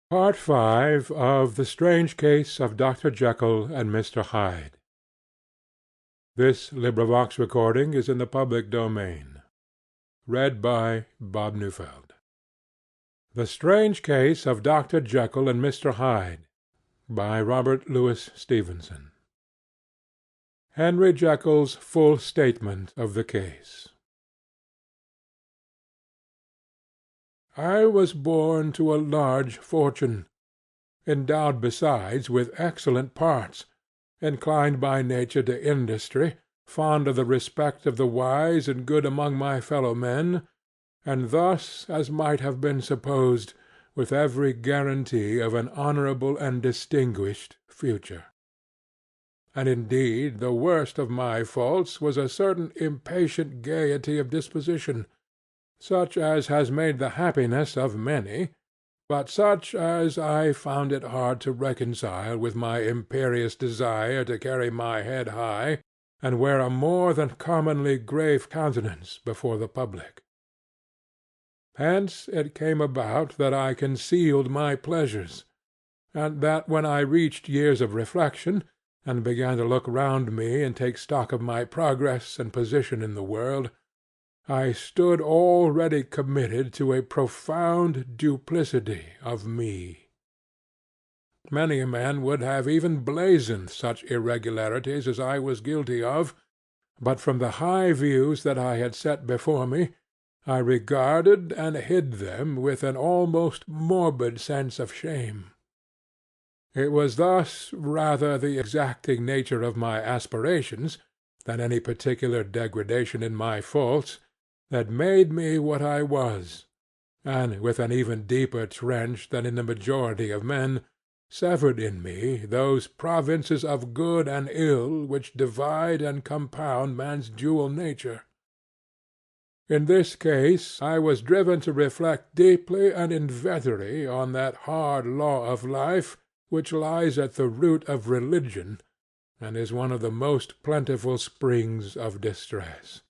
Part V of The Strange Case of Dr. Jekyll and Mr. Hyde. This recording is in the public domain. Read by Bob Neufeld. The Strange Case of Dr. Jekyll and Mr. Hyde, by Robert Louis Stevenson. Henry Jekyll's full statement of the case. I was born to a large fortune, endowed besides with excellent parts, inclined by nature to industry, fond of the respect of the wise and good among my fellow men, and thus, as might have been supposed, with every guarantee of an honourable and distinguished future. And indeed the worst of my faults was a certain impatient gaiety of disposition, such as has made the happiness of many, but such as I found it hard to reconcile with my imperious desire to carry my head high, and wear a more than commonly grave countenance before the public. Hence it came about that I concealed my pleasures, and that when I reached years of reflection, and began to look round me and take stock of my progress and position in the world, I stood already committed to a profound duplicity of me. Many a man would have even blazoned such irregularities as I was guilty of, but from the high views that I had set before me, I regarded and hid them with an almost morbid sense of shame. It was thus rather the exacting nature of my aspirations, than any particular degradation in my faults, that made me what I was, and with an even deeper trench than in the majority of men, severed in me those provinces of good and ill which divide and compound man's dual nature. In this case I was driven to reflect deeply and inveterately on that hard law of life which lies at the root of religion, and is one of the most plentiful springs of distress.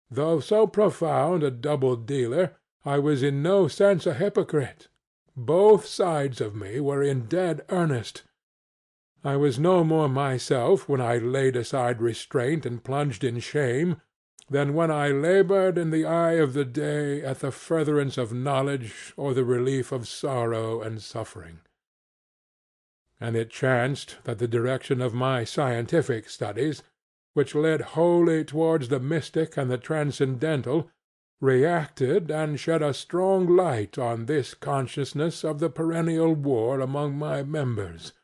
Though so profound a double-dealer, I was in no sense a hypocrite. Both sides of me were in dead earnest. I was no more myself when I laid aside restraint and plunged in shame, than when I labored in the eye of the day at the furtherance of knowledge or the relief of sorrow and suffering. And it chanced that the direction of my scientific studies, which led wholly towards the mystic and the transcendental, reacted and shed a strong light on this consciousness of the perennial war among my members.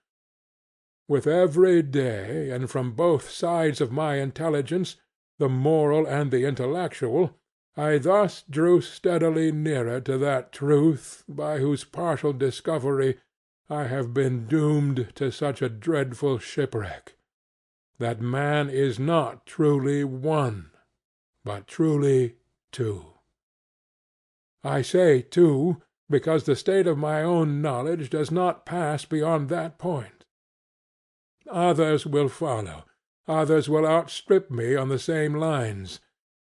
With every day, and from both sides of my intelligence, the moral and the intellectual, I thus drew steadily nearer to that truth by whose partial discovery I have been doomed to such a dreadful shipwreck, that man is not truly one, but truly two. I say two, because the state of my own knowledge does not pass beyond that point. Others will follow, others will outstrip me on the same lines,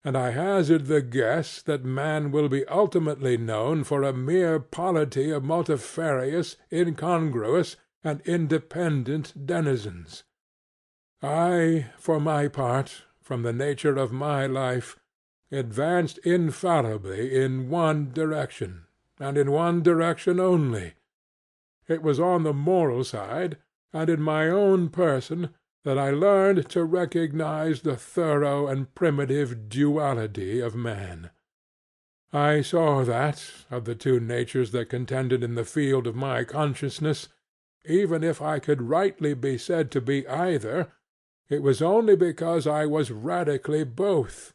and I hazard the guess that man will be ultimately known for a mere polity of multifarious, incongruous, and independent denizens. I, for my part, from the nature of my life, advanced infallibly in one direction, and in one direction only. It was on the moral side, and in my own person, that I learned to recognize the thorough and primitive duality of man. I saw that, of the two natures that contended in the field of my consciousness, even if I could rightly be said to be either, it was only because I was radically both,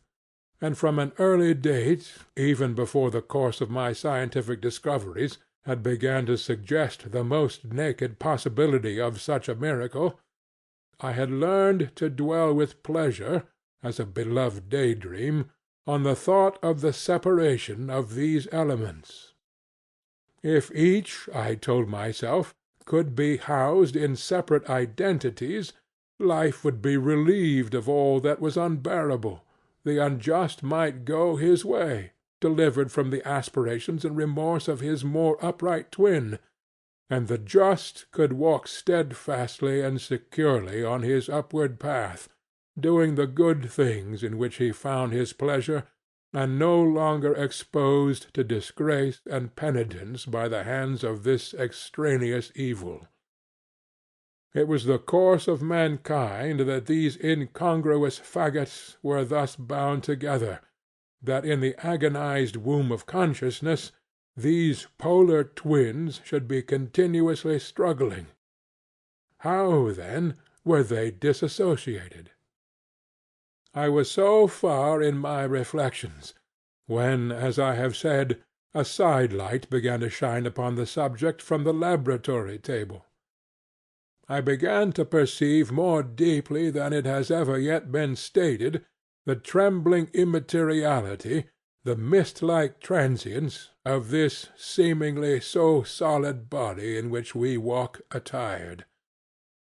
and from an early date, even before the course of my scientific discoveries had begun to suggest the most naked possibility of such a miracle, I had learned to dwell with pleasure, as a beloved day‐dream, on the thought of the separation of these elements. If each, I told myself, could be housed in separate identities, life would be relieved of all that was unbearable, the unjust might go his way, delivered from the aspirations and remorse of his more upright twin, and the just could walk steadfastly and securely on his upward path, doing the good things in which he found his pleasure, and no longer exposed to disgrace and penitence by the hands of this extraneous evil. It was the course of mankind that these incongruous faggots were thus bound together, that in the agonized womb of consciousness these polar twins should be continuously struggling. How, then, were they disassociated? I was so far in my reflections, when, as I have said, a side light began to shine upon the subject from the laboratory table. I began to perceive more deeply than it has ever yet been stated the trembling immateriality, the mist-like transience, of this seemingly so solid body in which we walk attired.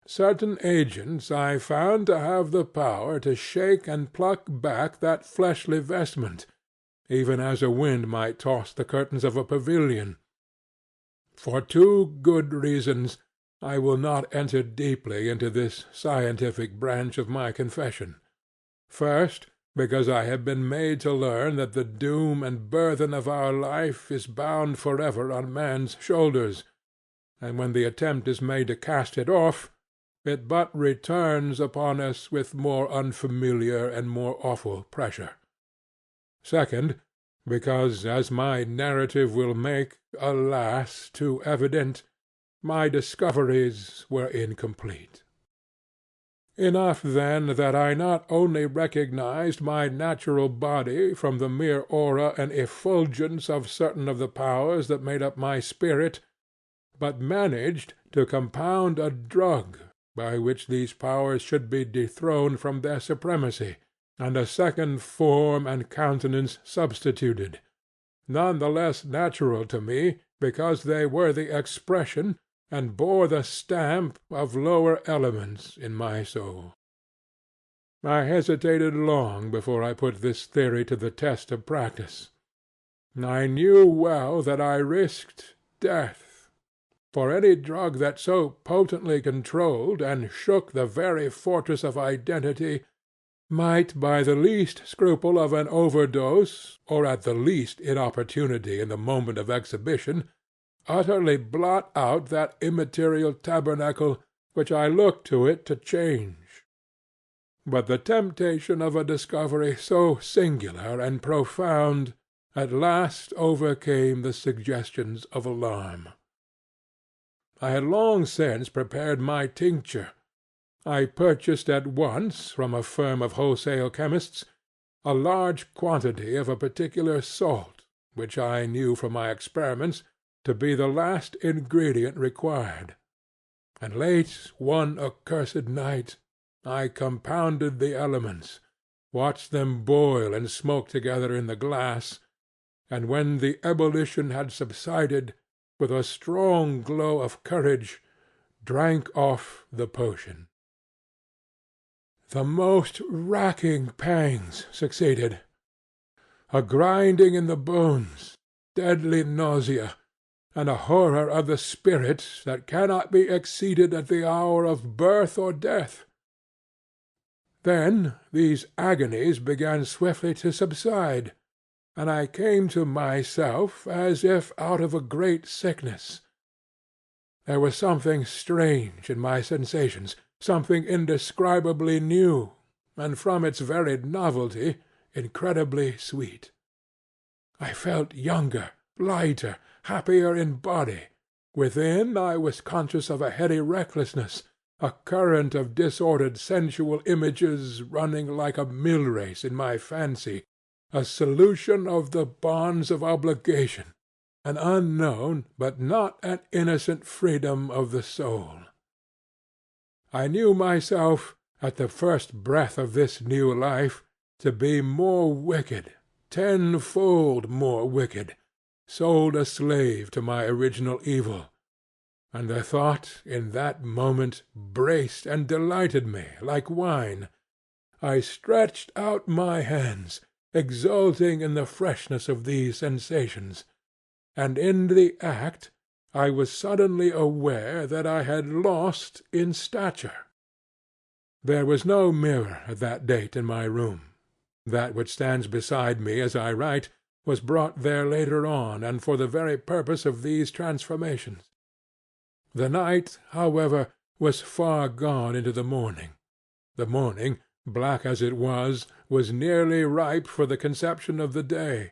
Certain agents I found to have the power to shake and pluck back that fleshly vestment, even as a wind might toss the curtains of a pavilion. For two good reasons I will not enter deeply into this scientific branch of my confession. First, because I have been made to learn that the doom and burthen of our life is bound forever on man's shoulders, and when the attempt is made to cast it off, it but returns upon us with more unfamiliar and more awful pressure. Second, because, as my narrative will make, alas, too evident, my discoveries were incomplete. Enough, then, that I not only recognized my natural body from the mere aura and effulgence of certain of the powers that made up my spirit, but managed to compound a drug by which these powers should be dethroned from their supremacy, and a second form and countenance substituted, none the less natural to me because they were the expression and bore the stamp of lower elements in my soul. I hesitated long before I put this theory to the test of practice. I knew well that I risked death, for any drug that so potently controlled and shook the very fortress of identity might by the least scruple of an overdose, or at the least inopportunity in the moment of exhibition, utterly blot out that immaterial tabernacle which I looked to it to change. But the temptation of a discovery so singular and profound at last overcame the suggestions of alarm. I had long since prepared my tincture. I purchased at once, from a firm of wholesale chemists, a large quantity of a particular salt, which I knew from my experiments to be the last ingredient required; and late one accursed night I compounded the elements, watched them boil and smoke together in the glass, and when the ebullition had subsided, with a strong glow of courage, drank off the potion. The most racking pangs succeeded. A grinding in the bones, deadly nausea, and a horror of the spirit that cannot be exceeded at the hour of birth or death. Then these agonies began swiftly to subside, and I came to myself as if out of a great sickness. There was something strange in my sensations, something indescribably new, and from its very novelty incredibly sweet. I felt younger, lighter, happier in body. Within I was conscious of a heady restlessness, a current of disordered sensual images running like a mill-race in my fancy, a solution of the bonds of obligation, an unknown but not an innocent freedom of the soul. I knew myself, at the first breath of this new life, to be more wicked, tenfold more wicked, sold a slave to my original evil, and the thought in that moment braced and delighted me like wine. I stretched out my hands, exulting in the freshness of these sensations, and in the act I was suddenly aware that I had lost in stature. There was no mirror at that date in my room. That which stands beside me as I write was brought there later on, and for the very purpose of these transformations. The night, however, was far gone into the morning. The morning, black as it was nearly ripe for the conception of the day.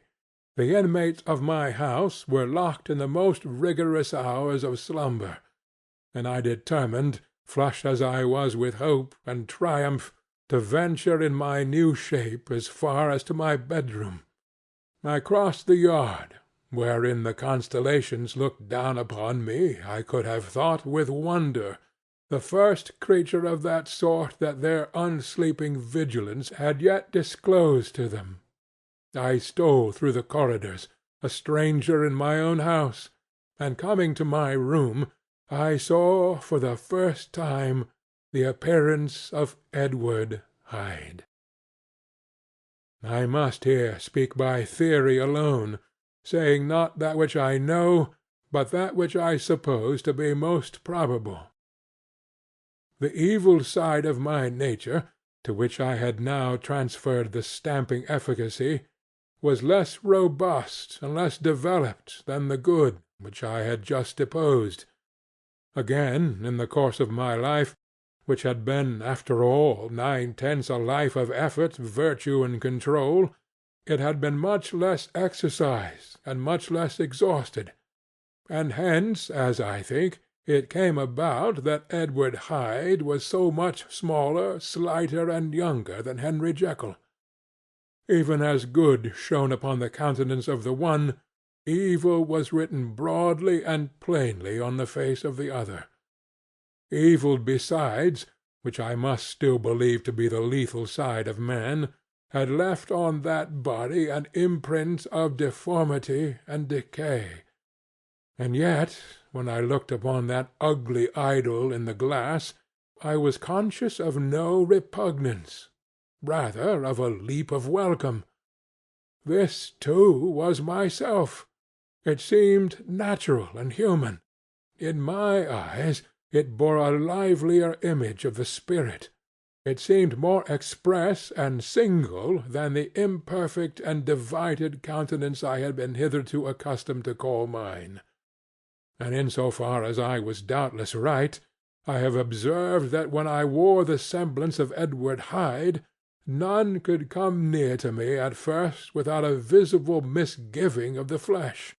The inmates of my house were locked in the most rigorous hours of slumber, and I determined, flushed as I was with hope and triumph, to venture in my new shape as far as to my bedroom. I crossed the yard, wherein the constellations looked down upon me, I could have thought, with wonder, the first creature of that sort that their unsleeping vigilance had yet disclosed to them. I stole through the corridors, a stranger in my own house, and coming to my room, I saw for the first time the appearance of Edward Hyde. I must here speak by theory alone, saying not that which I know, but that which I suppose to be most probable. The evil side of my nature, to which I had now transferred the stamping efficacy, was less robust and less developed than the good which I had just deposed. Again, in the course of my life, which had been, after all, 9/10 a life of effort, virtue, and control, it had been much less exercised and much less exhausted, and hence, as I think, it came about that Edward Hyde was so much smaller, slighter, and younger than Henry Jekyll. Even as good shone upon the countenance of the one, evil was written broadly and plainly on the face of the other. Evil besides, which I must still believe to be the lethal side of man, had left on that body an imprint of deformity and decay. And yet, when I looked upon that ugly idol in the glass, I was conscious of no repugnance, rather of a leap of welcome. This, too, was myself. It seemed natural and human. In my eyes it bore a livelier image of the spirit. It seemed more express and single than the imperfect and divided countenance I had been hitherto accustomed to call mine. And in so far as I was doubtless right, I have observed that when I wore the semblance of Edward Hyde, none could come near to me at first without a visible misgiving of the flesh.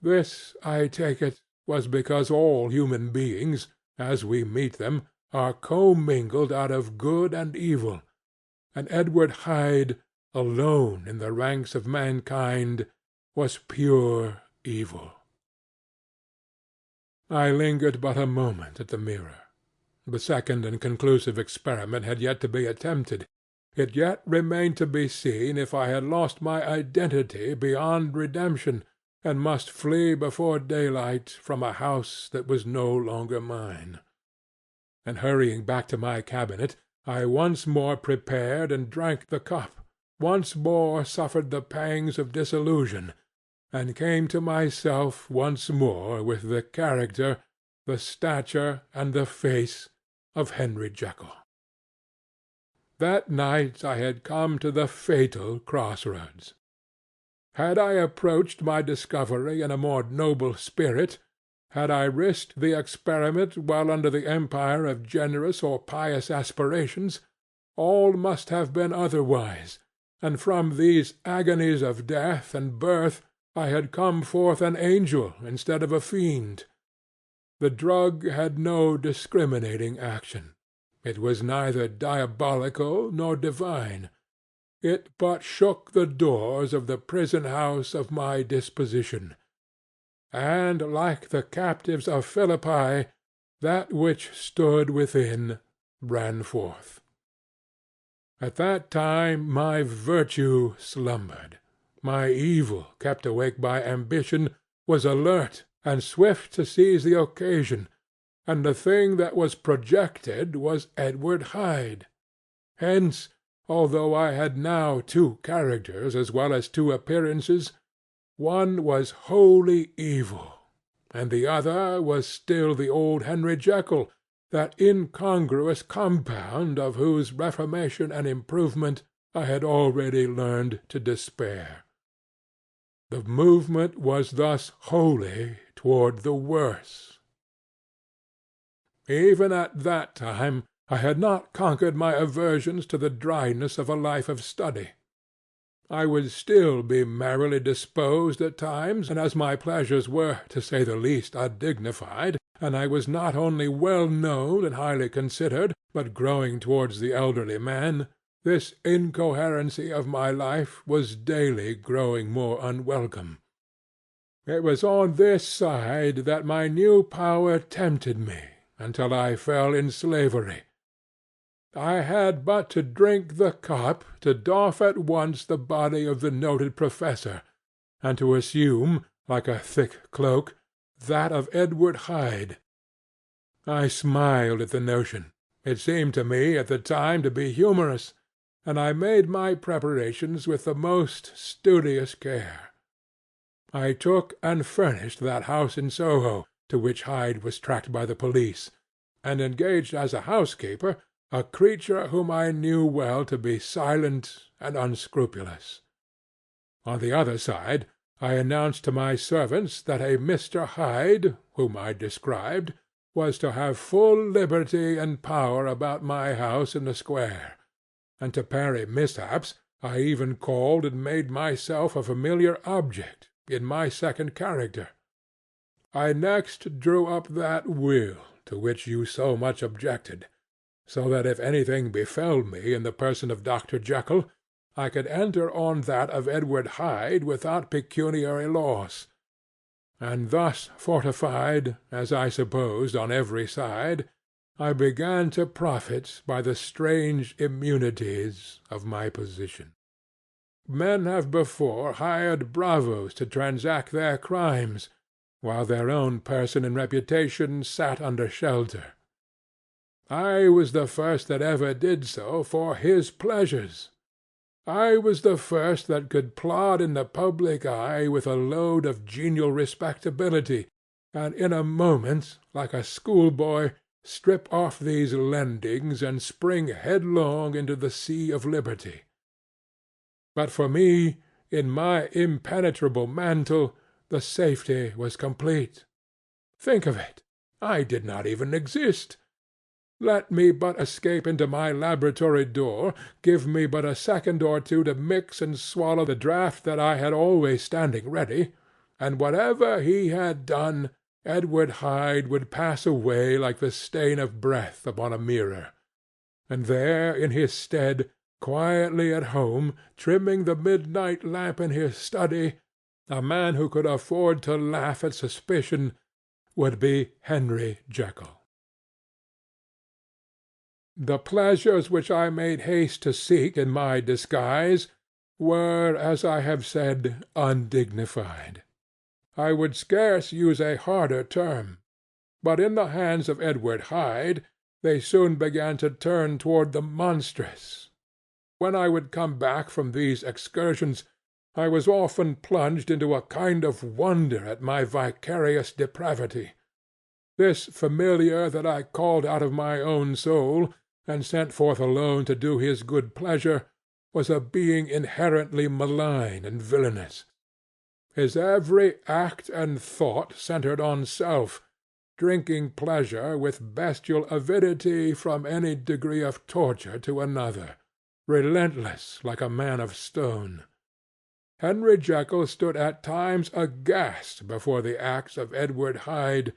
This, I take it, was because all human beings, as we meet them, are commingled out of good and evil, and Edward Hyde, alone in the ranks of mankind, was pure evil. I lingered but a moment at the mirror. The second and conclusive experiment had yet to be attempted. It yet remained to be seen if I had lost my identity beyond redemption, and must flee before daylight from a house that was no longer mine. And hurrying back to my cabinet, I once more prepared and drank the cup, once more suffered the pangs of disillusion, and came to myself once more with the character, the stature, and the face of Henry Jekyll. That night I had come to the fatal cross-roads. Had I approached my discovery in a more noble spirit, had I risked the experiment while under the empire of generous or pious aspirations, all must have been otherwise, and from these agonies of death and birth I had come forth an angel instead of a fiend. The drug had no discriminating action. It was neither diabolical nor divine. It but shook the doors of the prison-house of my disposition, and, like the captives of Philippi, that which stood within ran forth. At that time my virtue slumbered. My evil, kept awake by ambition, was alert and swift to seize the occasion, and the thing that was projected was Edward Hyde. Hence, although I had now two characters as well as two appearances, one was wholly evil, and the other was still the old Henry Jekyll, that incongruous compound of whose reformation and improvement I had already learned to despair. The movement was thus wholly toward the worse. Even at that time I had not conquered my aversions to the dryness of a life of study. I would still be merrily disposed at times, and as my pleasures were, to say the least, undignified, and I was not only well known and highly considered, but growing towards the elderly man, this incoherency of my life was daily growing more unwelcome. It was on this side that my new power tempted me, until I fell in slavery. I had but to drink the cup to doff at once the body of the noted professor, and to assume, like a thick cloak, that of Edward Hyde. I smiled at the notion. It seemed to me at the time to be humorous, and I made my preparations with the most studious care. I took and furnished that house in Soho, to which Hyde was tracked by the police, and engaged as a housekeeper a creature whom I knew well to be silent and unscrupulous. On the other side, I announced to my servants that a Mr. Hyde, whom I described, was to have full liberty and power about my house in the square, and to parry mishaps I even called and made myself a familiar object, in my second character. I next drew up that will to which you so much objected, so that if anything befell me in the person of Dr. Jekyll, I could enter on that of Edward Hyde without pecuniary loss; and thus fortified, as I supposed, on every side, I began to profit by the strange immunities of my position. Men have before hired bravos to transact their crimes, while their own person and reputation sat under shelter. I was the first that ever did so for his pleasures. I was the first that could plod in the public eye with a load of genial respectability, and in a moment, like a schoolboy, strip off these lendings and spring headlong into the sea of liberty. But for me, in my impenetrable mantle, the safety was complete. Think of it! I did not even exist. Let me but escape into my laboratory door, give me but a second or two to mix and swallow the draught that I had always standing ready, and whatever he had done, Edward Hyde would pass away like the stain of breath upon a mirror, and there in his stead, quietly at home, trimming the midnight lamp in his study, a man who could afford to laugh at suspicion would be Henry Jekyll. The pleasures which I made haste to seek in my disguise were, as I have said, undignified. I would scarce use a harder term, but in the hands of Edward Hyde they soon began to turn toward the monstrous. When I would come back from these excursions, I was often plunged into a kind of wonder at my vicarious depravity. This familiar that I called out of my own soul, and sent forth alone to do his good pleasure, was a being inherently malign and villainous. His every act and thought centred on self, drinking pleasure with bestial avidity from any degree of torture to another, relentless like a man of stone. Henry Jekyll stood at times aghast before the acts of Edward Hyde,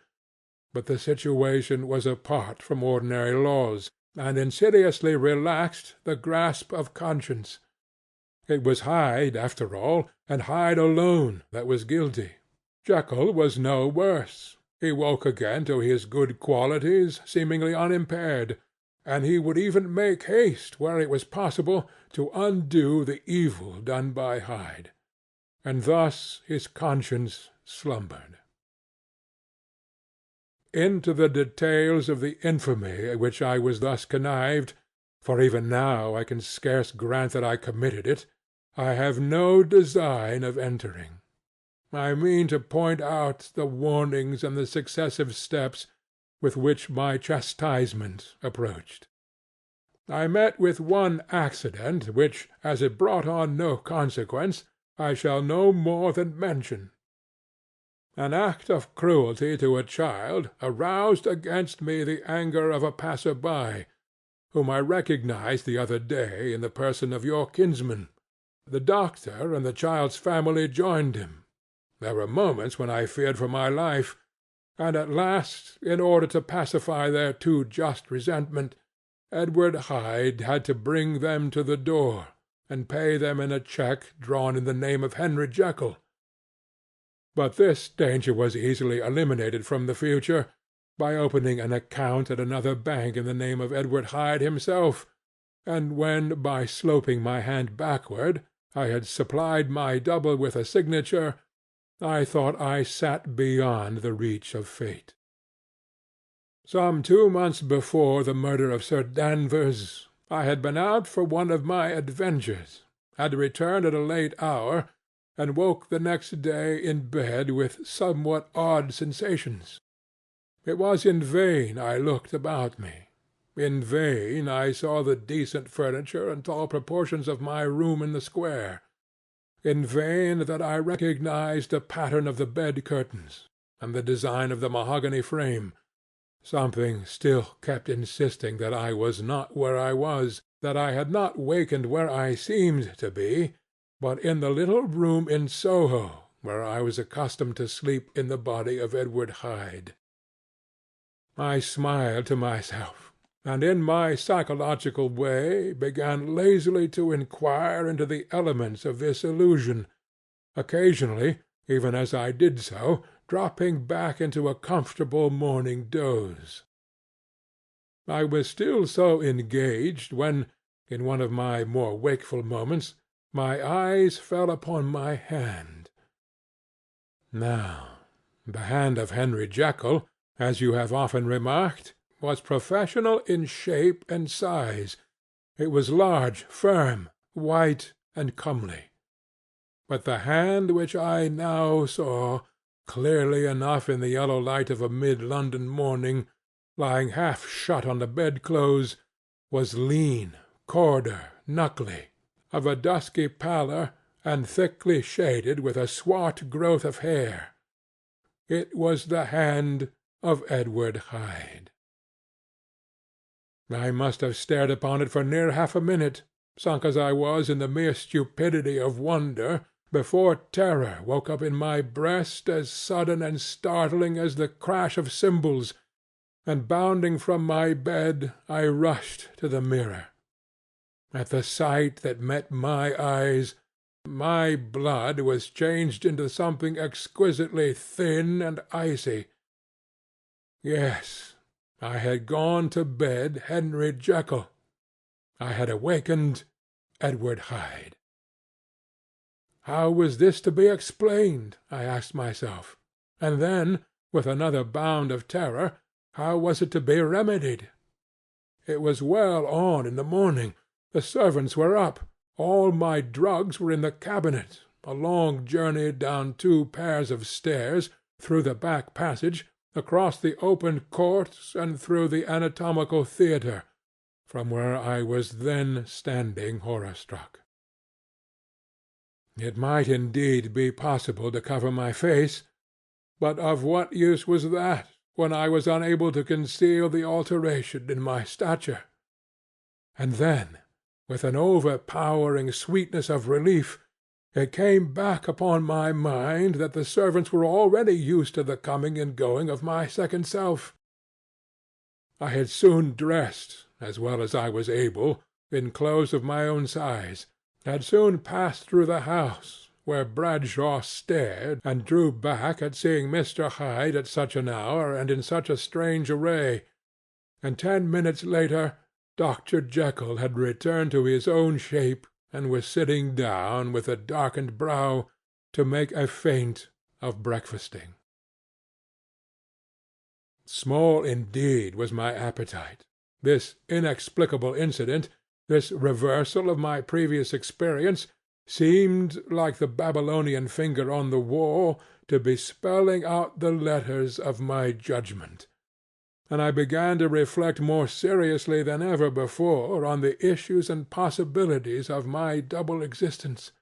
but the situation was apart from ordinary laws, and insidiously relaxed the grasp of conscience. It was Hyde, after all, and Hyde alone, that was guilty. Jekyll was no worse. He woke again to his good qualities, seemingly unimpaired, and he would even make haste, where it was possible, to undo the evil done by Hyde. And thus his conscience slumbered. Into the details of the infamy at which I was thus connived, for even now I can scarce grant that I committed it, I have no design of entering. I mean to point out the warnings and the successive steps with which my chastisement approached. I met with one accident which, as it brought on no consequence, I shall no more than mention. An act of cruelty to a child aroused against me the anger of a passer-by, whom I recognized the other day in the person of your kinsman. The doctor and the child's family joined him. There were moments when I feared for my life, and at last, in order to pacify their too just resentment, Edward Hyde had to bring them to the door, and pay them in a check drawn in the name of Henry Jekyll. But this danger was easily eliminated from the future by opening an account at another bank in the name of Edward Hyde himself, and when, by sloping my hand backward, I had supplied my double with a signature, I thought I sat beyond the reach of fate. Some 2 months before the murder of Sir Danvers, I had been out for one of my adventures, had returned at a late hour, and woke the next day in bed with somewhat odd sensations. It was in vain I looked about me. In vain I saw the decent furniture and tall proportions of my room in the square. In vain that I recognized the pattern of the bed-curtains, and the design of the mahogany frame. Something still kept insisting that I was not where I was, that I had not wakened where I seemed to be, but in the little room in Soho where I was accustomed to sleep in the body of Edward Hyde. I smiled to myself, and in my psychological way began lazily to inquire into the elements of this illusion, occasionally, even as I did so, dropping back into a comfortable morning doze. I was still so engaged when, in one of my more wakeful moments, my eyes fell upon my hand. Now, the hand of Henry Jekyll, as you have often remarked, was professional in shape and size. It was large, firm, white, and comely. But the hand which I now saw, clearly enough in the yellow light of a mid-London morning, lying half shut on the bedclothes, was lean, corder, knuckly, of a dusky pallor, and thickly shaded with a swart growth of hair. It was the hand of Edward Hyde. I must have stared upon it for near half a minute, sunk as I was in the mere stupidity of wonder, before terror woke up in my breast as sudden and startling as the crash of cymbals, and bounding from my bed I rushed to the mirror. At the sight that met my eyes, my blood was changed into something exquisitely thin and icy. Yes, I had gone to bed Henry Jekyll. I had awakened Edward Hyde. How was this to be explained? I asked myself. And then, with another bound of terror, how was it to be remedied? It was well on in the morning. The servants were up. All my drugs were in the cabinet. A long journey down 2 pairs of stairs, through the back passage, across the open court, and through the anatomical theatre, from where I was then standing horror-struck. It might indeed be possible to cover my face, but of what use was that, when I was unable to conceal the alteration in my stature? And then, with an overpowering sweetness of relief, it came back upon my mind that the servants were already used to the coming and going of my second self. I had soon dressed, as well as I was able, in clothes of my own size, had soon passed through the house, where Bradshaw stared and drew back at seeing Mr. Hyde at such an hour and in such a strange array, and 10 minutes later Dr. Jekyll had returned to his own shape and was sitting down with a darkened brow to make a feint of breakfasting. Small indeed was my appetite. This inexplicable incident, this reversal of my previous experience, seemed, like the Babylonian finger on the wall, to be spelling out the letters of my judgment, and I began to reflect more seriously than ever before on the issues and possibilities of my double existence.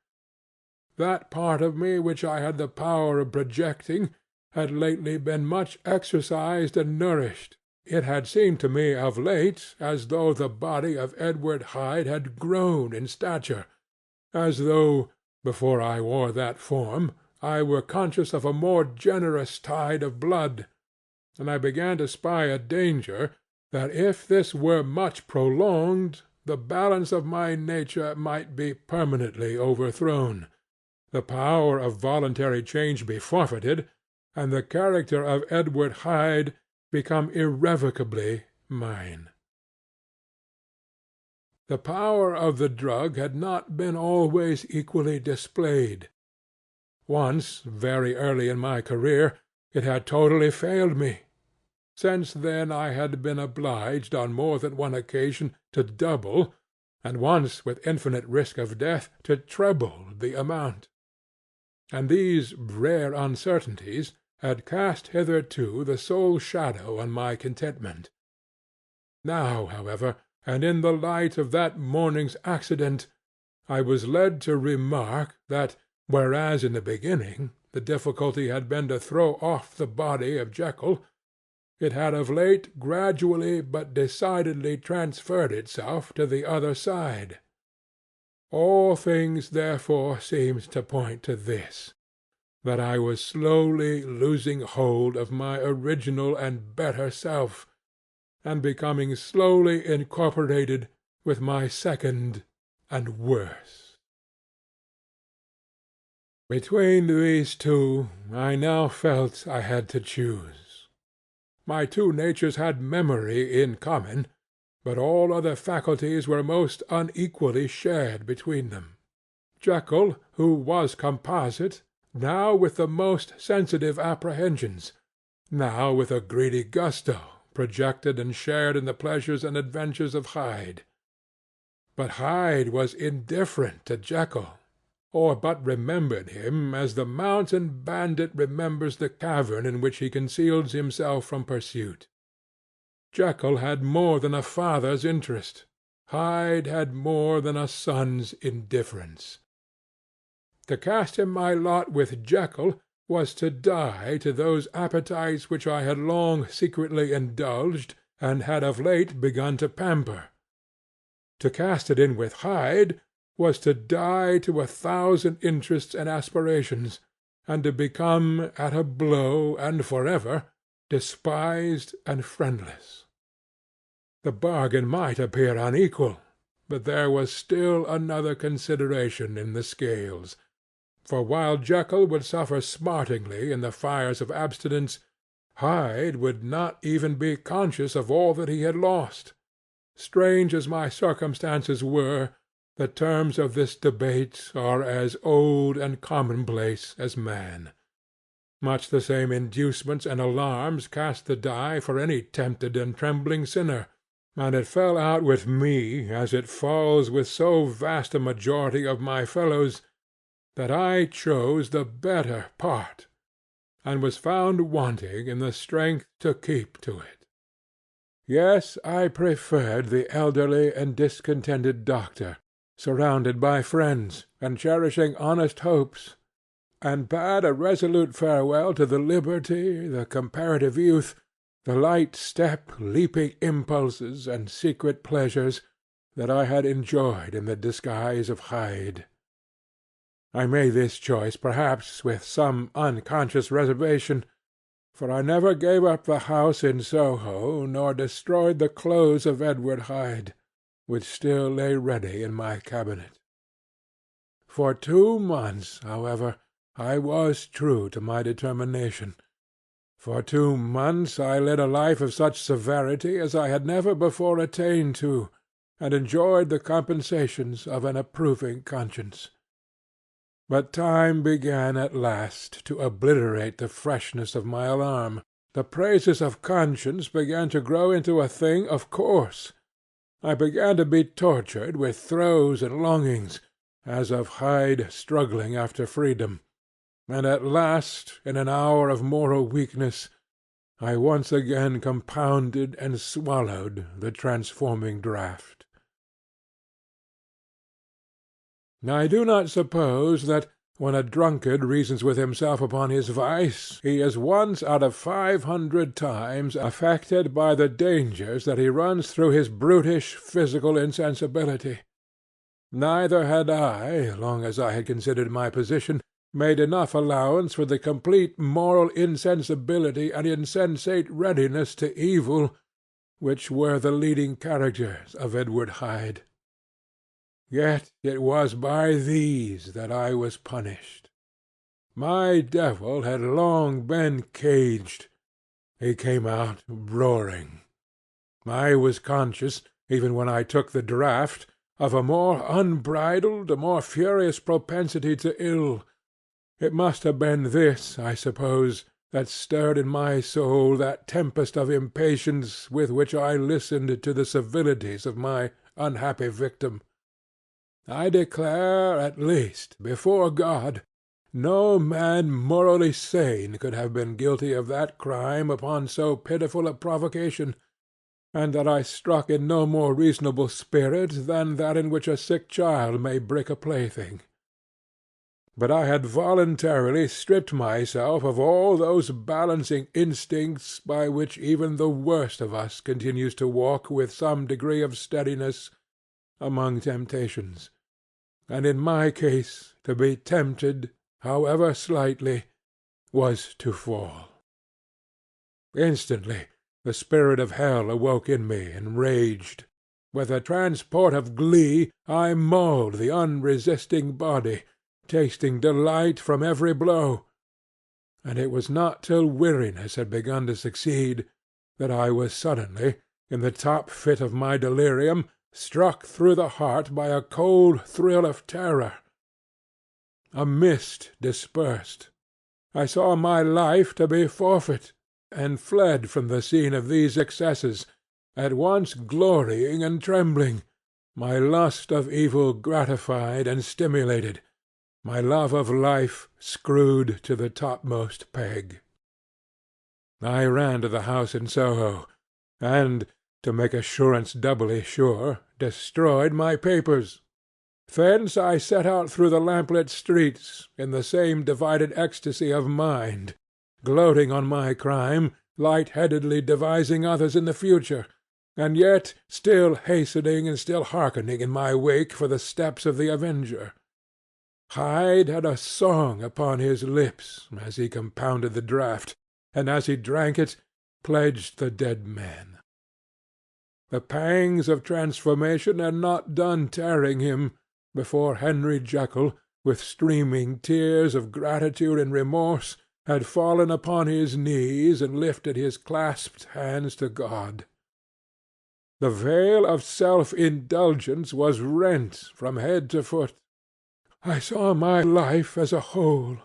That part of me which I had the power of projecting had lately been much exercised and nourished. It had seemed to me of late as though the body of Edward Hyde had grown in stature, as though, before I wore that form, I were conscious of a more generous tide of blood, and I began to spy a danger that if this were much prolonged, the balance of my nature might be permanently overthrown, the power of voluntary change be forfeited, and the character of Edward Hyde become irrevocably mine. The power of the drug had not been always equally displayed. Once, very early in my career, it had totally failed me. Since then I had been obliged on more than one occasion to double, and once with infinite risk of death to treble the amount. And these rare uncertainties had cast hitherto the sole shadow on my contentment. Now, however, and in the light of that morning's accident, I was led to remark that, whereas in the beginning the difficulty had been to throw off the body of Jekyll, it had of late gradually but decidedly transferred itself to the other side. All things therefore seemed to point to this, that I was slowly losing hold of my original and better self, and becoming slowly incorporated with my second and worse. Between these two I now felt I had to choose. My two natures had memory in common, but all other faculties were most unequally shared between them. Jekyll, who was composite, now with the most sensitive apprehensions, now with a greedy gusto, projected and shared in the pleasures and adventures of Hyde. But Hyde was indifferent to Jekyll, or but remembered him as the mountain bandit remembers the cavern in which he conceals himself from pursuit. Jekyll had more than a father's interest. Hyde had more than a son's indifference. To cast in my lot with Jekyll was to die to those appetites which I had long secretly indulged, and had of late begun to pamper. To cast it in with Hyde was to die to 1,000 interests and aspirations, and to become at a blow and for ever despised and friendless. The bargain might appear unequal, but there was still another consideration in the scales. For while Jekyll would suffer smartingly in the fires of abstinence, Hyde would not even be conscious of all that he had lost. Strange as my circumstances were, the terms of this debate are as old and commonplace as man. Much the same inducements and alarms cast the die for any tempted and trembling sinner, and it fell out with me, as it falls with so vast a majority of my fellows, that I chose the better part, and was found wanting in the strength to keep to it. Yes, I preferred the elderly and discontented doctor, surrounded by friends, and cherishing honest hopes, and bade a resolute farewell to the liberty, the comparative youth, the light step, leaping impulses, and secret pleasures that I had enjoyed in the disguise of Hyde. I made this choice perhaps with some unconscious reservation, for I never gave up the house in Soho, nor destroyed the clothes of Edward Hyde, which still lay ready in my cabinet. For 2 months, however, I was true to my determination. For 2 months I led a life of such severity as I had never before attained to, and enjoyed the compensations of an approving conscience. But time began at last to obliterate the freshness of my alarm. The praises of conscience began to grow into a thing of course. I began to be tortured with throes and longings, as of Hyde struggling after freedom, and at last, in an hour of moral weakness, I once again compounded and swallowed the transforming draught. I do not suppose that, when a drunkard reasons with himself upon his vice, he is once out of 500 times affected by the dangers that he runs through his brutish physical insensibility. Neither had I, long as I had considered my position, made enough allowance for the complete moral insensibility and insensate readiness to evil which were the leading characters of Edward Hyde. Yet it was by these that I was punished. My devil had long been caged. He came out roaring. I was conscious, even when I took the draught, of a more unbridled, a more furious propensity to ill. It must have been this, I suppose, that stirred in my soul that tempest of impatience with which I listened to the civilities of my unhappy victim. I declare, at least, before God, no man morally sane could have been guilty of that crime upon so pitiful a provocation, and that I struck in no more reasonable spirit than that in which a sick child may break a plaything. But I had voluntarily stripped myself of all those balancing instincts by which even the worst of us continues to walk with some degree of steadiness among temptations, and in my case to be tempted, however slightly, was to fall. Instantly the spirit of hell awoke in me and raged. With a transport of glee I mauled the unresisting body, tasting delight from every blow, and it was not till weariness had begun to succeed that I was suddenly, in the top fit of my delirium, struck through the heart by a cold thrill of terror. A mist dispersed. I saw my life to be forfeit, and fled from the scene of these excesses, at once glorying and trembling, my lust of evil gratified and stimulated, my love of life screwed to the topmost peg. I ran to the house in Soho, and, to make assurance doubly sure, destroyed my papers. Thence I set out through the lamplit streets, in the same divided ecstasy of mind, gloating on my crime, light‐headedly devising others in the future, and yet still hastening and still hearkening in my wake for the steps of the avenger. Hyde had a song upon his lips as he compounded the draught, and as he drank it pledged the dead man. The pangs of transformation had not done tearing him before Henry Jekyll, with streaming tears of gratitude and remorse, had fallen upon his knees and lifted his clasped hands to God. The veil of self-indulgence was rent from head to foot. I saw my life as a whole.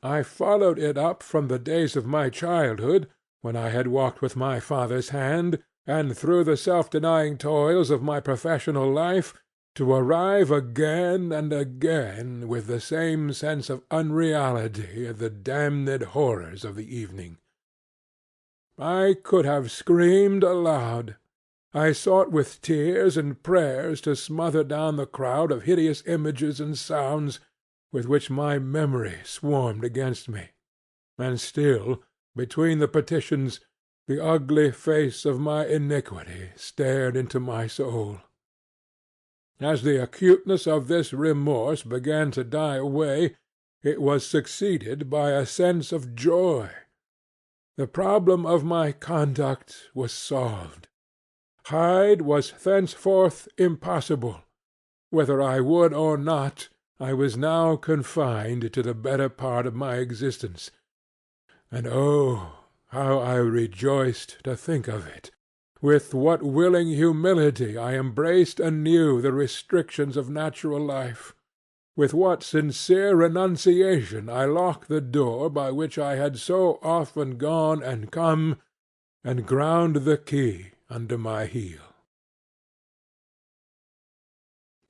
I followed it up from the days of my childhood, when I had walked with my father's hand, and through the self-denying toils of my professional life, to arrive again and again with the same sense of unreality at the damned horrors of the evening. I could have screamed aloud. I sought with tears and prayers to smother down the crowd of hideous images and sounds with which my memory swarmed against me, and still, between the petitions, the ugly face of my iniquity stared into my soul. As the acuteness of this remorse began to die away, it was succeeded by a sense of joy. The problem of my conduct was solved. Hyde was thenceforth impossible. Whether I would or not, I was now confined to the better part of my existence, and oh, how I rejoiced to think of it! With what willing humility I embraced anew the restrictions of natural life! With what sincere renunciation I locked the door by which I had so often gone and come, and ground the key under my heel!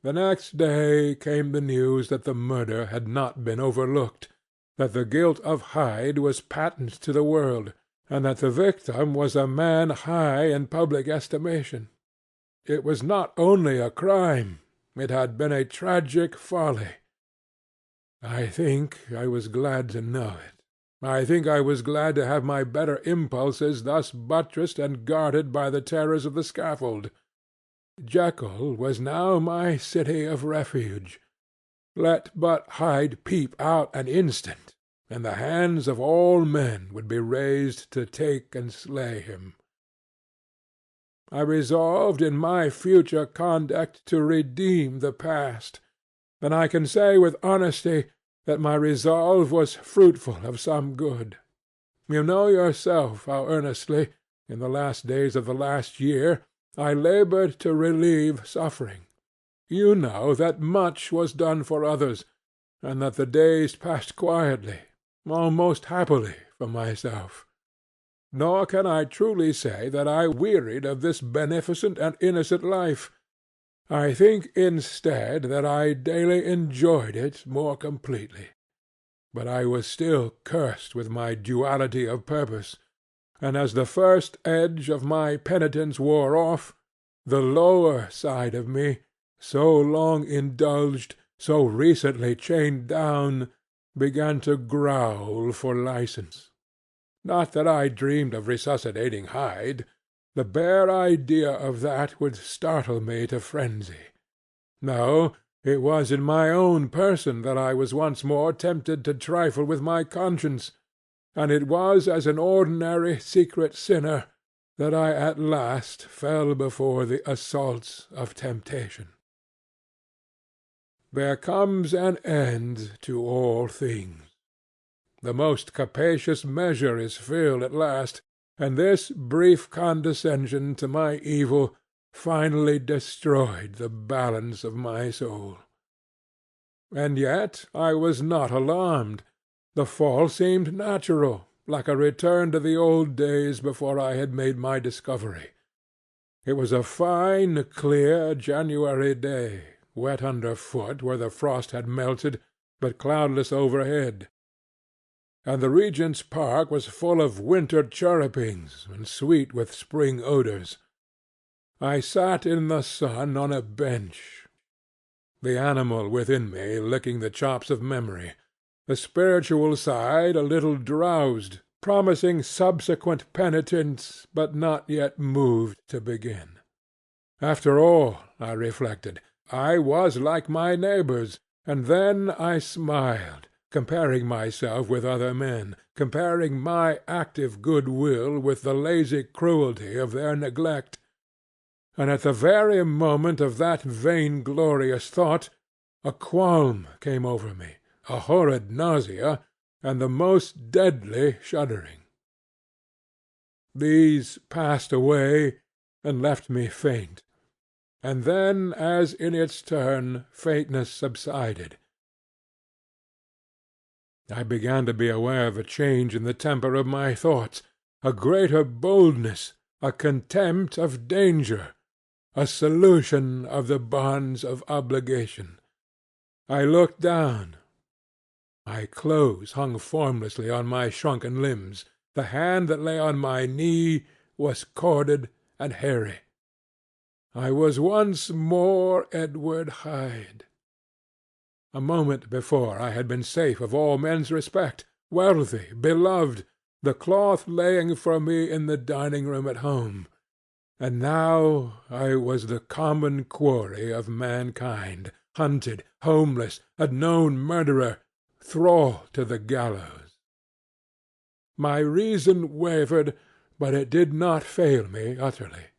The next day came the news that the murder had not been overlooked, that the guilt of Hyde was patent to the world, and that the victim was a man high in public estimation. It was not only a crime, it had been a tragic folly. I think I was glad to know it. I think I was glad to have my better impulses thus buttressed and guarded by the terrors of the scaffold. Jekyll was now my city of refuge. Let but Hyde peep out an instant, and the hands of all men would be raised to take and slay him. I resolved in my future conduct to redeem the past, and I can say with honesty that my resolve was fruitful of some good. You know yourself how earnestly, in the last days of the last year, I labored to relieve suffering. You know that much was done for others, and that the days passed quietly, almost happily, for myself. Nor can I truly say that I wearied of this beneficent and innocent life. I think instead that I daily enjoyed it more completely. But I was still cursed with my duality of purpose, and as the first edge of my penitence wore off, the lower side of me, so long indulged, so recently chained down, began to growl for license. Not that I dreamed of resuscitating Hyde. The bare idea of that would startle me to frenzy. No, it was in my own person that I was once more tempted to trifle with my conscience, and it was as an ordinary secret sinner that I at last fell before the assaults of temptation. There comes an end to all things. The most capacious measure is filled at last, and this brief condescension to my evil finally destroyed the balance of my soul. And yet I was not alarmed. The fall seemed natural, like a return to the old days before I had made my discovery. It was a fine, clear January day, wet underfoot where the frost had melted, but cloudless overhead, and the Regent's Park was full of winter chirrupings and sweet with spring odours. I sat in the sun on a bench, the animal within me licking the chops of memory, the spiritual side a little drowsed, promising subsequent penitence, but not yet moved to begin. After all, I reflected, I was like my neighbours, and then I smiled, comparing myself with other men, comparing my active good will with the lazy cruelty of their neglect. And at the very moment of that vainglorious thought, a qualm came over me, a horrid nausea, and the most deadly shuddering. These passed away and left me faint, and then, as in its turn, faintness subsided. I began to be aware of a change in the temper of my thoughts, a greater boldness, a contempt of danger, a solution of the bonds of obligation. I looked down. My clothes hung formlessly on my shrunken limbs. The hand that lay on my knee was corded and hairy. I was once more Edward Hyde. A moment before I had been safe of all men's respect, wealthy, beloved, the cloth laying for me in the dining-room at home, and now I was the common quarry of mankind, hunted, homeless, a known murderer, thrall to the gallows. My reason wavered, but it did not fail me utterly.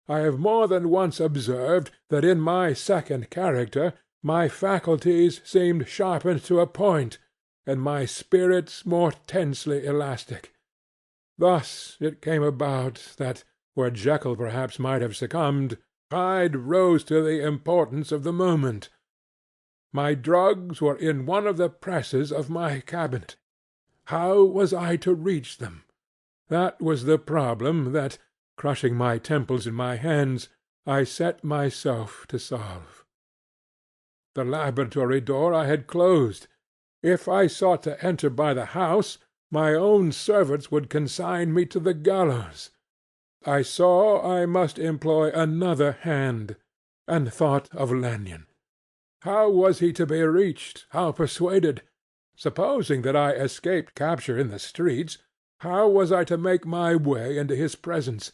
I have more than once observed that in my second character my faculties seemed sharpened to a point, and my spirits more tensely elastic. Thus it came about that, where Jekyll perhaps might have succumbed, Hyde rose to the importance of the moment. My drugs were in one of the presses of my cabinet. How was I to reach them? That was the problem that, crushing my temples in my hands, I set myself to solve. The laboratory door I had closed. If I sought to enter by the house, my own servants would consign me to the gallows. I saw I must employ another hand, and thought of Lanyon. How was he to be reached, how persuaded? Supposing that I escaped capture in the streets, how was I to make my way into his presence?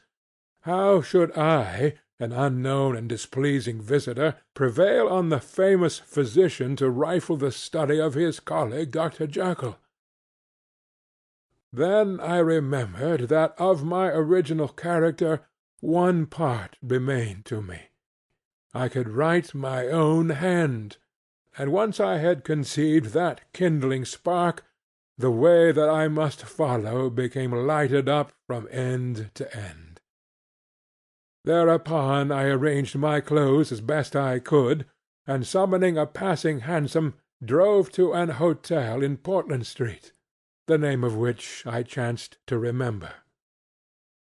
How should I, an unknown and displeasing visitor, prevail on the famous physician to rifle the study of his colleague Dr. Jekyll? Then I remembered that of my original character one part remained to me. I could write my own hand, and once I had conceived that kindling spark, the way that I must follow became lighted up from end to end. Thereupon I arranged my clothes as best I could, and summoning a passing hansom, drove to an hotel in Portland Street, the name of which I chanced to remember.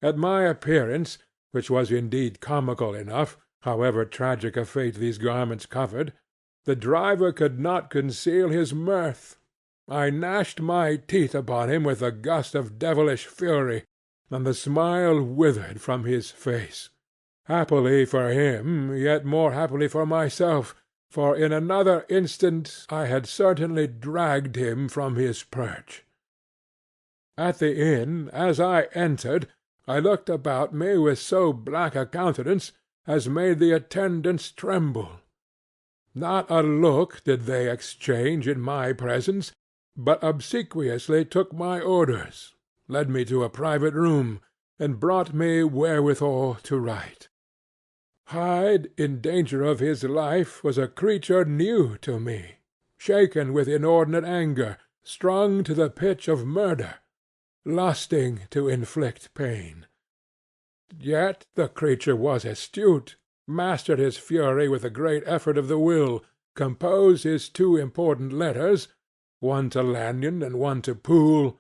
At my appearance, which was indeed comical enough, however tragic a fate these garments covered, the driver could not conceal his mirth. I gnashed my teeth upon him with a gust of devilish fury, and the smile withered from his face. Happily for him, yet more happily for myself, for in another instant I had certainly dragged him from his perch. At the inn, as I entered, I looked about me with so black a countenance as made the attendants tremble. Not a look did they exchange in my presence, but obsequiously took my orders, led me to a private room, and brought me wherewithal to write. Hyde, in danger of his life, was a creature new to me, shaken with inordinate anger, strung to the pitch of murder, lusting to inflict pain. Yet the creature was astute, mastered his fury with a great effort of the will, composed his two important letters, one to Lanyon and one to Poole,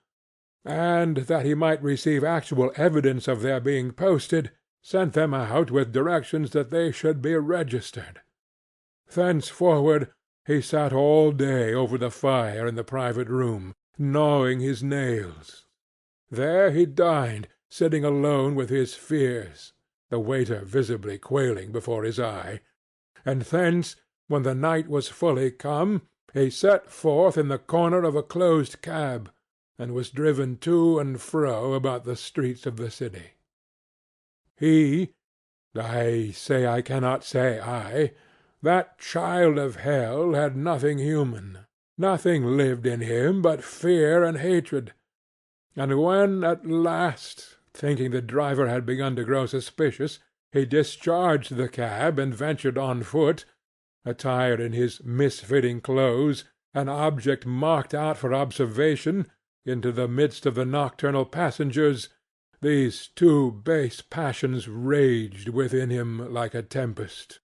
and, that he might receive actual evidence of their being posted, sent them out with directions that they should be registered. Thenceforward he sat all day over the fire in the private room, gnawing his nails. There he dined, sitting alone with his fears, the waiter visibly quailing before his eye, and thence, when the night was fully come, he set forth in the corner of a closed cab, and was driven to and fro about the streets of the city. I cannot say I, that child of hell had nothing human, nothing lived in him but fear and hatred, and when at last, thinking the driver had begun to grow suspicious, he discharged the cab and ventured on foot, attired in his misfitting clothes, an object marked out for observation, into the midst of the nocturnal passengers, these two base passions raged within him like a tempest.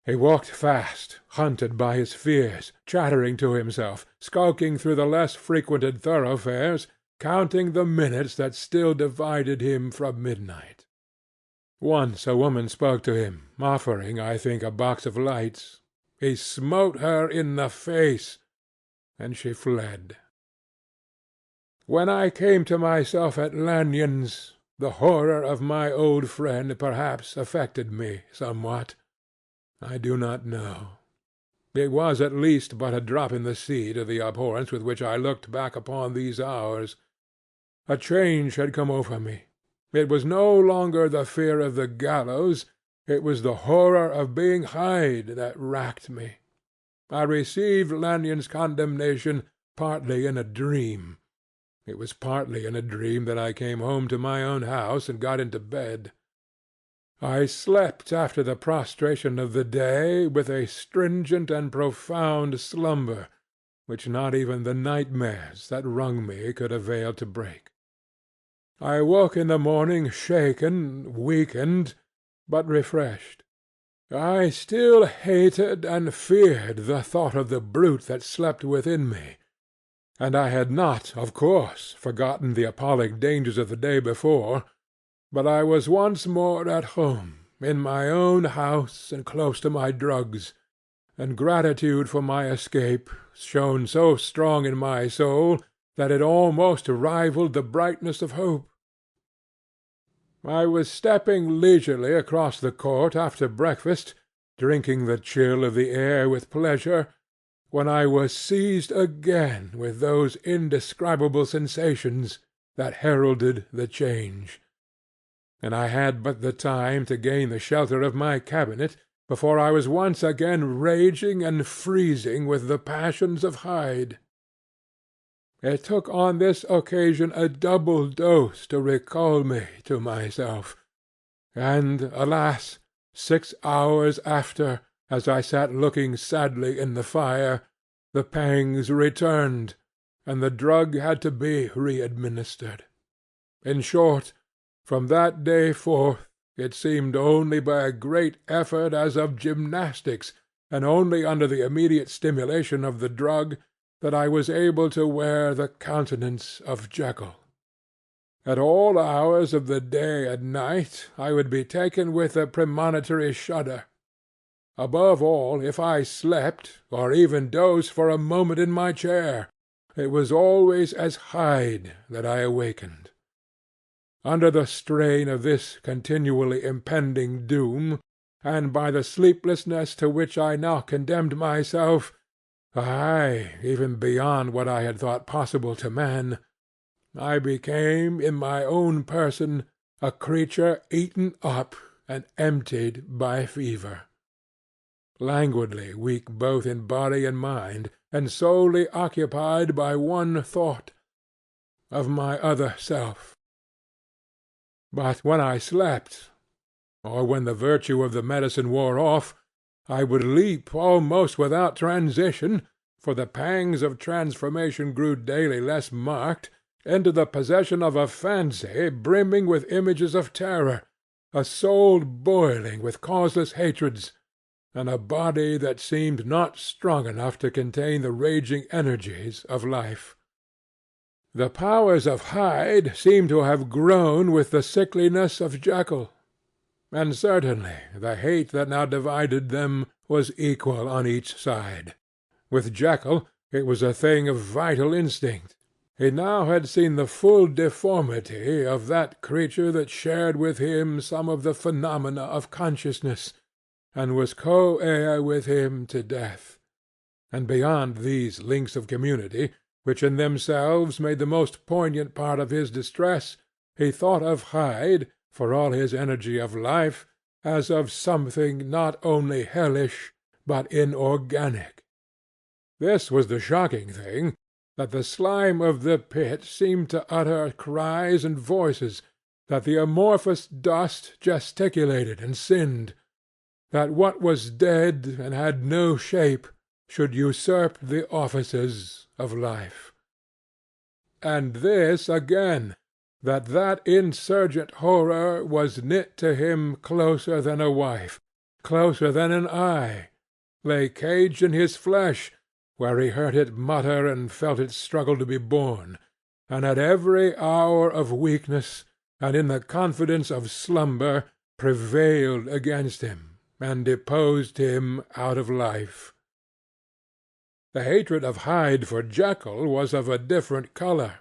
He walked fast, hunted by his fears, chattering to himself, skulking through the less frequented thoroughfares, counting the minutes that still divided him from midnight. Once a woman spoke to him, offering, I think, a box of lights. He smote her in the face, and she fled. When I came to myself at Lanyon's, the horror of my old friend perhaps affected me somewhat. I do not know. It was at least but a drop in the sea to the abhorrence with which I looked back upon these hours. A change had come over me. It was no longer the fear of the gallows, it was the horror of being Hyde that racked me. I received Lanyon's condemnation partly in a dream. It was partly in a dream that I came home to my own house and got into bed. I slept after the prostration of the day with a stringent and profound slumber, which not even the nightmares that wrung me could avail to break. I woke in the morning shaken, weakened, but refreshed. I still hated and feared the thought of the brute that slept within me, and I had not, of course, forgotten the appalling dangers of the day before, but I was once more at home, in my own house and close to my drugs, and gratitude for my escape shone so strong in my soul that it almost rivalled the brightness of hope. I was stepping leisurely across the court after breakfast, drinking the chill of the air with pleasure, when I was seized again with those indescribable sensations that heralded the change, and I had but the time to gain the shelter of my cabinet before I was once again raging and freezing with the passions of Hyde. It took on this occasion a double dose to recall me to myself, and, alas, 6 hours after, as I sat looking sadly in the fire, the pangs returned, and the drug had to be re-administered. In short, from that day forth, it seemed only by a great effort as of gymnastics, and only under the immediate stimulation of the drug, that I was able to wear the countenance of Jekyll. At all hours of the day and night I would be taken with a premonitory shudder. Above all, if I slept, or even dozed for a moment in my chair, it was always as Hyde that I awakened. Under the strain of this continually impending doom, and by the sleeplessness to which I now condemned myself, aye, even beyond what I had thought possible to man, I became in my own person a creature eaten up and emptied by fever, languidly weak both in body and mind, and solely occupied by one thought, of my other self. But when I slept, or when the virtue of the medicine wore off, I would leap almost without transition, for the pangs of transformation grew daily less marked, into the possession of a fancy brimming with images of terror, a soul boiling with causeless hatreds, and a body that seemed not strong enough to contain the raging energies of life. The powers of Hyde seemed to have grown with the sickliness of Jekyll, and certainly the hate that now divided them was equal on each side. With Jekyll it was a thing of vital instinct. He now had seen the full deformity of that creature that shared with him some of the phenomena of consciousness, and was co-heir with him to death. And beyond these links of community, which in themselves made the most poignant part of his distress, he thought of Hyde, for all his energy of life, as of something not only hellish, but inorganic. This was the shocking thing, that the slime of the pit seemed to utter cries and voices, that the amorphous dust gesticulated and sinned, that what was dead and had no shape should usurp the offices of life. And this again, that insurgent horror was knit to him closer than a wife, closer than an eye, lay caged in his flesh, where he heard it mutter and felt it struggle to be born, and at every hour of weakness, and in the confidence of slumber, prevailed against him, and deposed him out of life. The hatred of Hyde for Jekyll was of a different colour.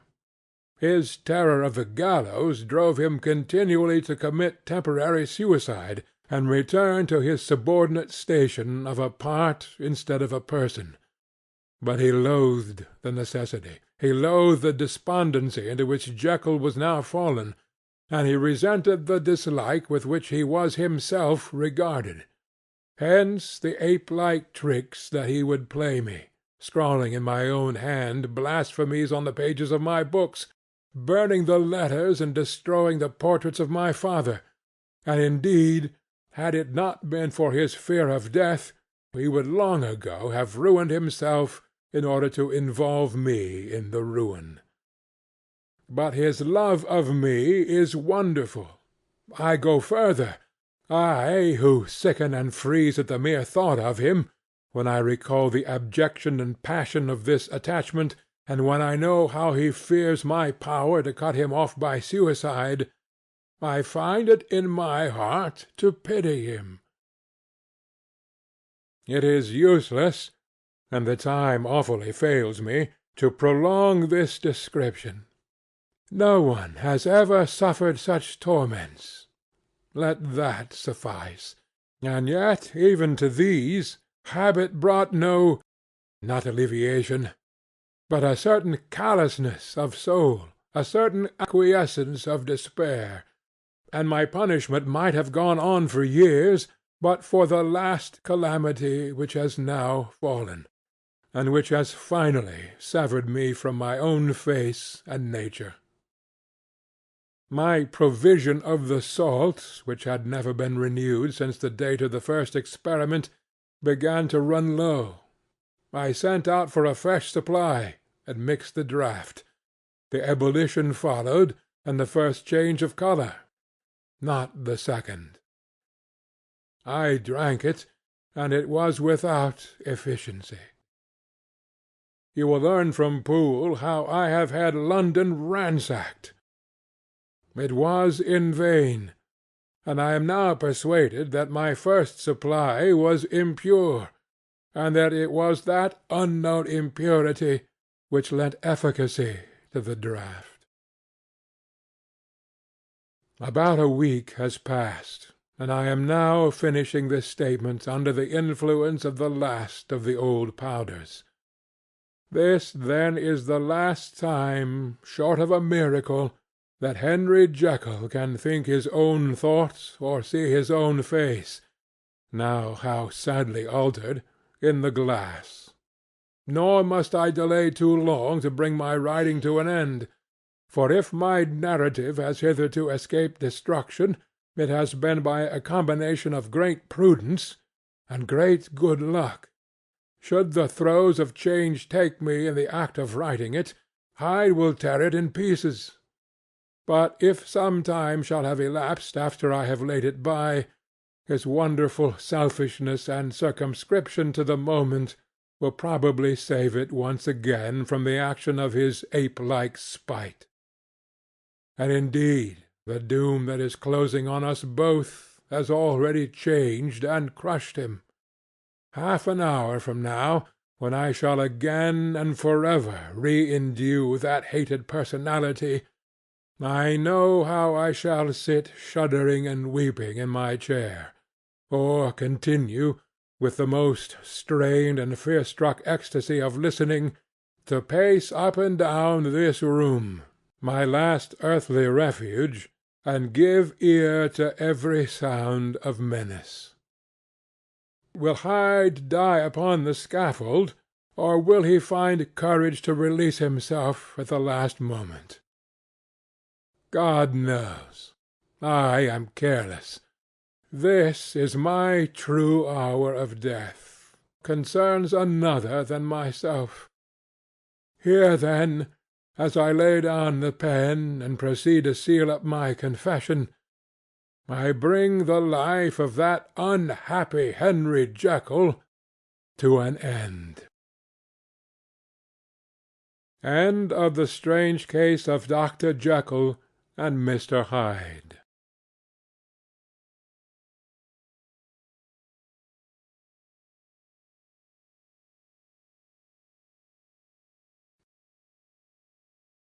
His terror of the gallows drove him continually to commit temporary suicide, and return to his subordinate station of a part instead of a person. But he loathed the necessity, he loathed the despondency into which Jekyll was now fallen, and he resented the dislike with which he was himself regarded. Hence the ape-like tricks that he would play me, scrawling in my own hand blasphemies on the pages of my books, burning the letters and destroying the portraits of my father, and indeed, had it not been for his fear of death, he would long ago have ruined himself in order to involve me in the ruin. But his love of me is wonderful. I go further. I, who sicken and freeze at the mere thought of him, when I recall the abjection and passion of this attachment, and when I know how he fears my power to cut him off by suicide, I find it in my heart to pity him. It is useless, and the time awfully fails me, to prolong this description. No one has ever suffered such torments. Let that suffice. And yet even to these habit brought no, not alleviation, but a certain callousness of soul, a certain acquiescence of despair, and my punishment might have gone on for years but for the last calamity which has now fallen, and which has finally severed me from my own face and nature. My provision of the salt, which had never been renewed since the date of the first experiment, began to run low. I sent out for a fresh supply, and mixed the draught. The ebullition followed, and the first change of colour, not the second. I drank it, and it was without efficiency. You will learn from Poole how I have had London ransacked. It was in vain, and I am now persuaded that my first supply was impure, and that it was that unknown impurity which lent efficacy to the draught. About a week has passed, and I am now finishing this statement under the influence of the last of the old powders. This, then, is the last time, short of a miracle, that Henry Jekyll can think his own thoughts or see his own face, now how sadly altered, in the glass. Nor must I delay too long to bring my writing to an end, for if my narrative has hitherto escaped destruction, it has been by a combination of great prudence and great good luck. Should the throes of change take me in the act of writing it, Hyde will tear it in pieces. But if some time shall have elapsed after I have laid it by, his wonderful selfishness and circumscription to the moment will probably save it once again from the action of his ape-like spite. And indeed the doom that is closing on us both has already changed and crushed him. Half an hour from now, when I shall again and forever re-indue that hated personality, I know how I shall sit shuddering and weeping in my chair, or continue, with the most strained and fear-struck ecstasy of listening, to pace up and down this room, my last earthly refuge, and give ear to every sound of menace. Will Hyde die upon the scaffold, or will he find courage to release himself at the last moment? God knows. I am careless. This is my true hour of death, concerns another than myself. Here, then, as I lay down the pen and proceed to seal up my confession, I bring the life of that unhappy Henry Jekyll to an end. End of the strange case of Dr. Jekyll and Mr. Hyde.